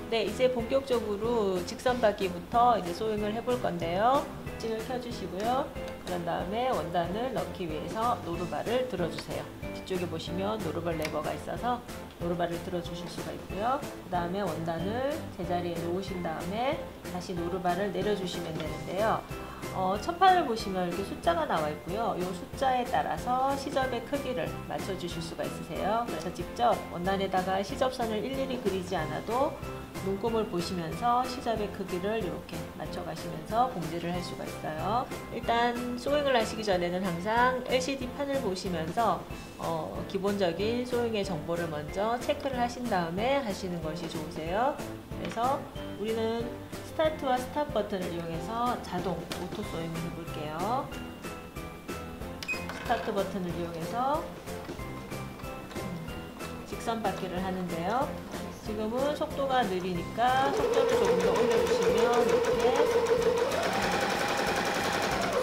네, 이제 본격적으로 직선 받기부터 이제 소잉을 해볼 건데요. 찌를 켜주시고요. 그런 다음에 원단을 넣기 위해서 노루발을 들어주세요. 뒤쪽에 보시면 노루발 레버가 있어서 노루발을 들어주실 수가 있고요. 그 다음에 원단을 제자리에 놓으신 다음에 다시 노루발을 내려주시면 되는데요. 첫판을 보시면 이렇게 숫자가 나와 있고요. 이 숫자에 따라서 시접의 크기를 맞춰주실 수가 있으세요. 그래서 직접 원단에다가 시접선을 일일이 그리지 않아도 눈금을 보시면서 시접의 크기를 이렇게 맞춰가시면서 봉제를 할 수가 있어요. 일단 소잉을 하시기 전에는 항상 LCD판을 보시면서 기본적인 소잉의 정보를 먼저 체크를 하신 다음에 하시는 것이 좋으세요. 그래서 우리는 스타트와 스탑 버튼을 이용해서 자동 오토 소잉을 해볼게요. 스타트 버튼을 이용해서 직선 받기를 하는데요. 지금은 속도가 느리니까 속도를 조금 더 올려주시면 이렇게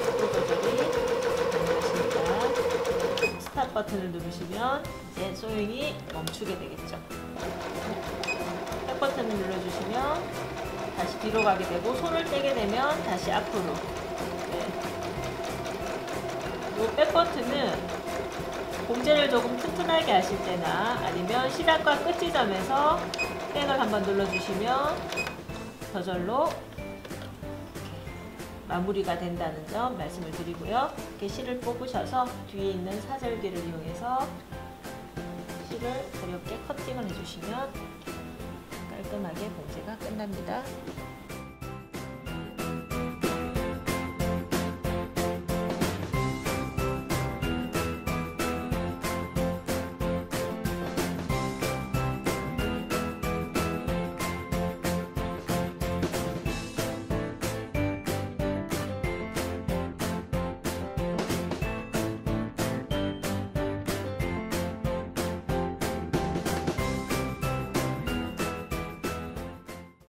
속도 조절이 가능하십니다. 스탑 버튼을 누르시면 이제 소잉이 멈추게 되겠죠. 백 버튼을 눌러주시면 다시 뒤로 가게 되고, 손을 떼게 되면 다시 앞으로. 이 백 버튼은 봉제를 조금 튼튼하게 하실 때나 아니면 시작과 끝 지점에서 백을 한번 눌러주시면 저절로 마무리가 된다는 점 말씀을 드리고요. 이렇게 실을 뽑으셔서 뒤에 있는 사절기를 이용해서 실을 가볍게 커팅을 해주시면 깔끔하게 봉제가 끝납니다.